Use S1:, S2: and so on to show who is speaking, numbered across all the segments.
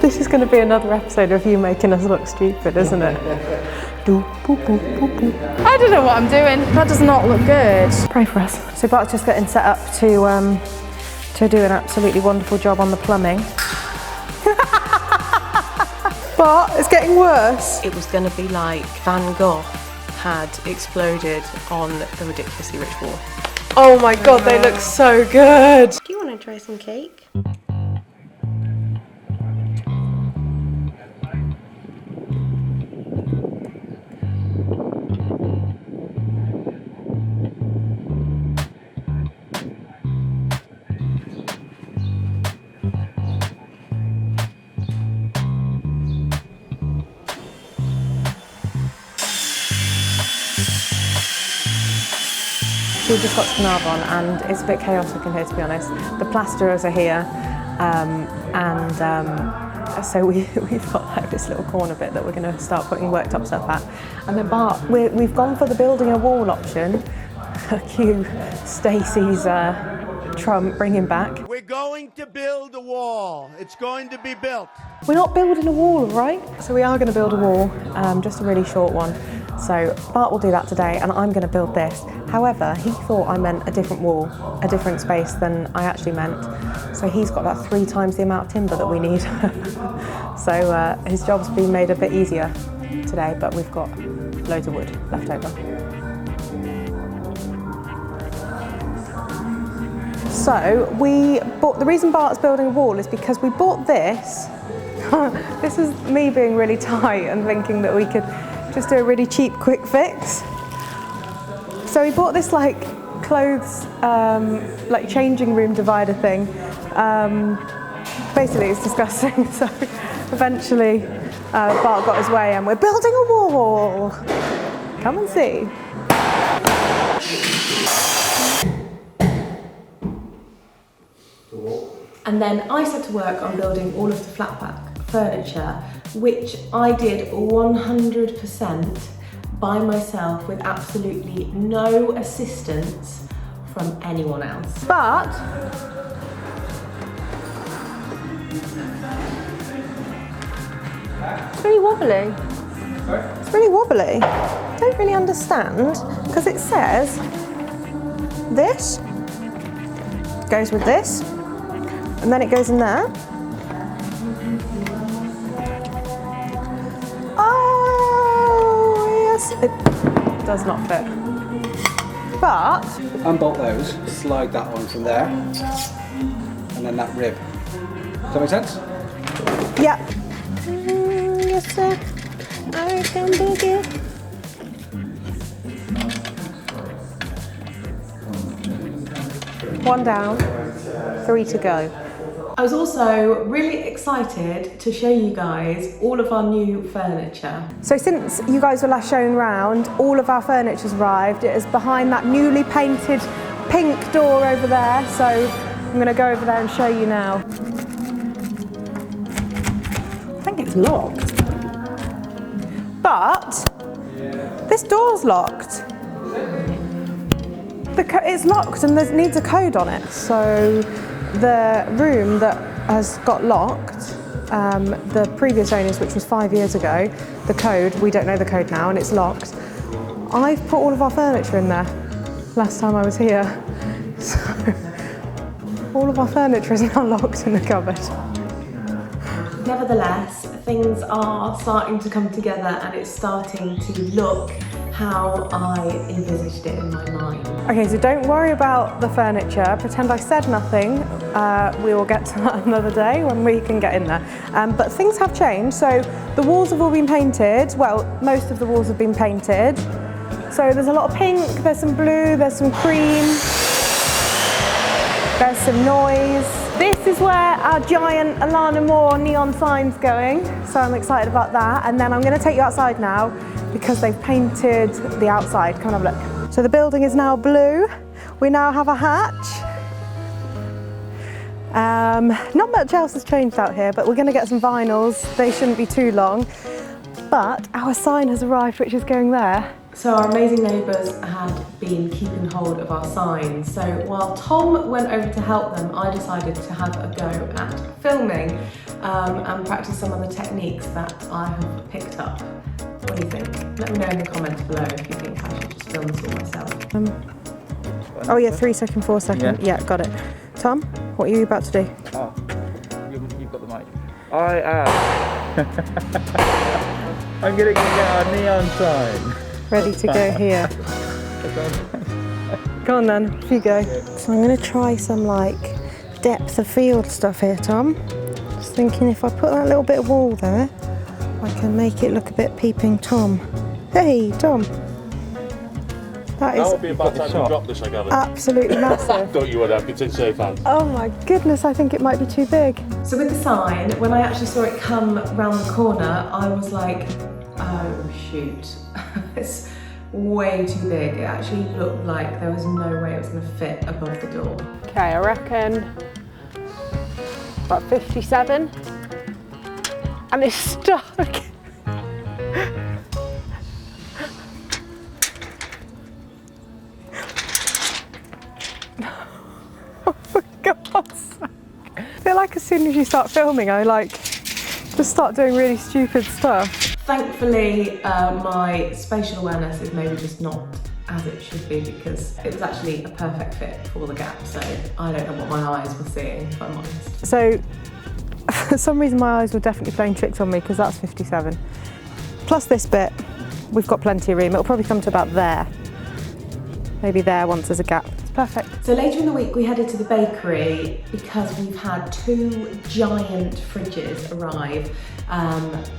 S1: This is going to be another episode of you making us look stupid, isn't it? I don't know what I'm doing. That does not look good. Pray for us. So Bart's just getting set up to do an absolutely wonderful job on the plumbing. But it's getting worse. It was going to be like Van Gogh had exploded on the ridiculously rich wall. Oh my god, they look so good. Do you want to try some cake? We just got to Carnarvon and it's a bit chaotic in here, to be honest. The plasterers are here so we've got like this little corner bit that we're going to start putting worktop stuff at. And then Bart, we've gone for the building a wall option. Cue Stacey's Trump bringing back.
S2: We're going to build a wall. It's going to be built.
S1: We're not building a wall, right? So we are going to build a wall, just a really short one. So Bart will do that today and I'm going to build this. However, he thought I meant a different wall, a different space than I actually meant. So he's got about 3 times the amount of timber that we need. So his job's been made a bit easier today, but we've got loads of wood left over. So the reason Bart's building a wall is because we bought this. This is me being really tight and thinking that we could just do a really cheap quick fix. So we bought this like clothes, like changing room divider thing. Basically it's disgusting. So eventually Bart got his way and we're building a wall. Come and see. And then I set to work on building all of the flat pack furniture, which I did 100% by myself with absolutely no assistance from anyone else. But it's really wobbly. It's really wobbly. I don't really understand because it says this goes with this and then it goes in there. It does not fit. But
S3: unbolt those, slide that on from there, and then that rib. Does that make sense?
S1: Yeah. Yes, sir. I can boogie. One down, 3 to go. I was also really excited to show you guys all of our new furniture. So since you guys were last shown round, all of our furniture's arrived. It is behind that newly painted pink door over there. So I'm going to go over there and show you now. I think it's locked. But this door's locked. It's locked and there needs a code on it. So the room that has got locked, the previous owners, which was 5 years ago, the code, we don't know the code now and it's locked. I've put all of our furniture in there last time I was here. So all of our furniture is now locked in the cupboard. Nevertheless, things are starting to come together and it's starting to look how I envisaged it in my mind. Okay, so don't worry about the furniture. Pretend I said nothing. We will get to that another day when we can get in there. But things have changed. So the walls have all been painted. Well, most of the walls have been painted. So there's a lot of pink, there's some blue, there's some cream, there's some noise. This is where our giant Alana Moore neon sign's going. So I'm excited about that. And then I'm gonna take you outside now because they've painted the outside. Come and have a look. So the building is now blue. We now have a hatch. Not much else has changed out here, but we're gonna get some vinyls. They shouldn't be too long. But our sign has arrived, which is going there. So our amazing neighbours had been keeping hold of our signs. So while Tom went over to help them, I decided to have a go at filming. and practice some of the techniques that I have picked up. What do you think? Let me know in the comments below if you think I should just film this all myself.
S4: Oh yeah, 3 second, 4 second. Yeah, got it. Tom, what are you about to do?
S5: Oh, you've got the mic. I am. I'm gonna go get our neon sign.
S4: Ready to go here. Go on then, off you go. So I'm gonna try some like depth of field stuff here, Tom. Just thinking if I put that little bit of wall there, I can make it look a bit peeping Tom. Hey, Tom. That
S6: would be about time to drop this, I gather.
S4: absolutely massive.
S6: I thought you would have. It's in safe hands.
S4: Oh my goodness, I think it might be too big.
S1: So with the sign, when I actually saw it come round the corner, I was like, oh shoot, it's way too big. It actually looked like there was no way it was going to fit above the door.
S4: Okay, I reckon about 57. And it's stuck. Oh for God's sake. I feel like as soon as you start filming, I like just start doing really stupid stuff.
S1: Thankfully, my spatial awareness is maybe just not as it should be, because it was actually a perfect fit for the gap, so I don't know what my eyes were seeing, if I'm honest.
S4: So, for some reason my eyes were definitely playing tricks on me, because that's 57. Plus this bit, we've got plenty of room. It'll probably come to about there. Maybe there once there's a gap. It's perfect.
S1: So later in the week we headed to the bakery because we've had 2 giant fridges arrive.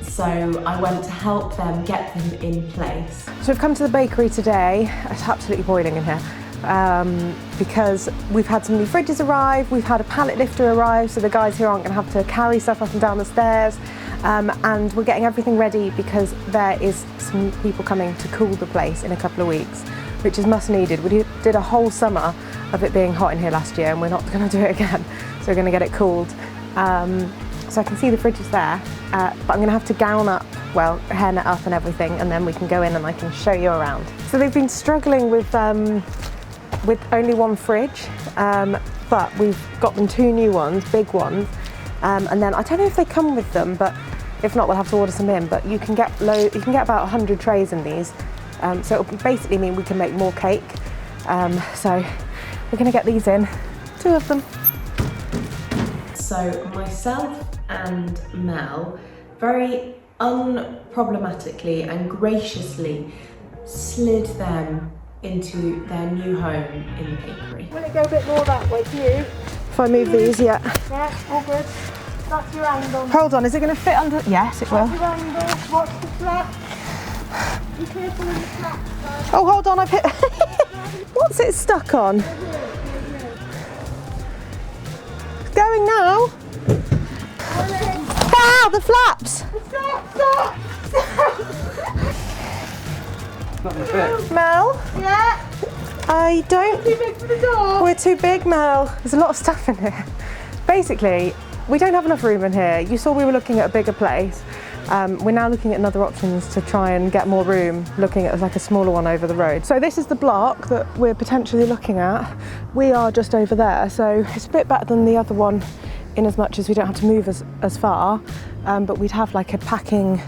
S1: So I went to help them get them in place.
S4: So we've come to the bakery today. It's absolutely boiling in here. Because we've had some new fridges arrive, we've had a pallet lifter arrive, so the guys here aren't going to have to carry stuff up and down the stairs, and we're getting everything ready because there is some people coming to cool the place in a couple of weeks, which is much needed. We did a whole summer of it being hot in here last year, and we're not going to do it again, so we're going to get it cooled. So I can see the fridges there, but I'm going to have to gown up, well, hairnet up and everything, and then we can go in and I can show you around. So they've been struggling with only 1 fridge, but we've got them 2 new ones, big ones, and then I don't know if they come with them, but if not, we'll have to order some in. But you can get about 100 trays in these, so it'll basically mean we can make more cake. So we're going to get these in, 2 of them.
S1: So myself and Mel very unproblematically and graciously slid them into their new home in the bakery.
S4: Will it go a bit more that way to you? If I move these, yeah. Yeah, all good. That's your angle. Hold on, is it going to fit under? Yes, it will. That's your angle. Watch the flap. Be careful in the flap. Oh, hold on, I've hit. What's it stuck on? It's going now. Wow, the flaps. Stop.
S5: Not gonna fit.
S4: Mel?
S1: Yeah?
S4: I don't...
S1: Too big for the door?
S4: We're too big, Mel. There's a lot of stuff in here. Basically, we don't have enough room in here. You saw we were looking at a bigger place. We're now looking at other options to try and get more room, looking at like a smaller one over the road. So this is the block that we're potentially looking at. We are just over there, so it's a bit better than the other one in as much as we don't have to move as far, but we'd have like a packing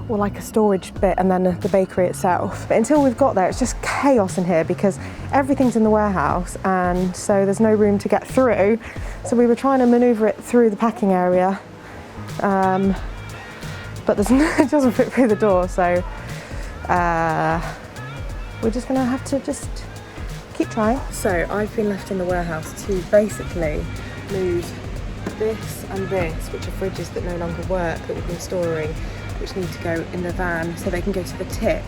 S4: or like a storage bit and then the bakery itself. But until we've got there, it's just chaos in here because everything's in the warehouse and so there's no room to get through. So we were trying to manoeuvre it through the packing area, but it doesn't fit through the door, so we're just gonna have to just keep trying. So I've been left in the warehouse to basically move this and this, which are fridges that no longer work, that we've been storing, which need to go in the van so they can go to the tip.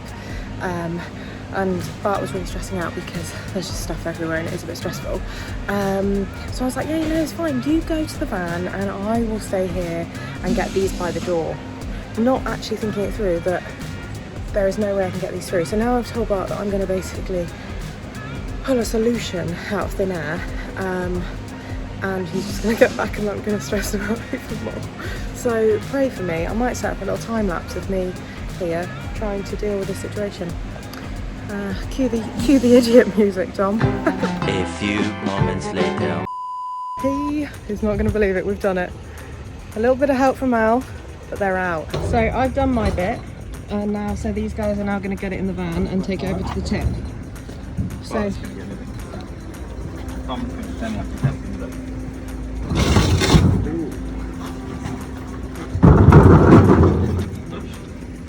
S4: And Bart was really stressing out because there's just stuff everywhere and it is a bit stressful. So I was like, yeah, it's fine, you go to the van and I will stay here and get these by the door. Not actually thinking it through that there is no way I can get these through. So now I've told Bart that I'm going to basically pull a solution out of thin air, and he's just going to get back and I'm going to stress him out even more. So pray for me. I might set up a little time lapse of me here trying to deal with this situation. Cue the idiot music, Tom.
S7: A few moments later.
S4: He is not going to believe it. We've done it. A little bit of help from Al, but they're out. So I've done my bit, and now so these guys are now going to get it in the van and take it over to the tip. So.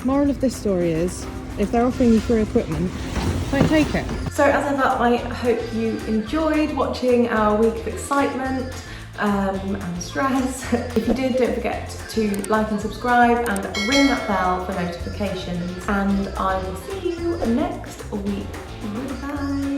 S4: Moral of this story is, if they're offering you free equipment, don't take it.
S1: So as ever, I hope you enjoyed watching our week of excitement and stress. If you did, don't forget to like and subscribe and ring that bell for notifications. And I will see you next week. Bye.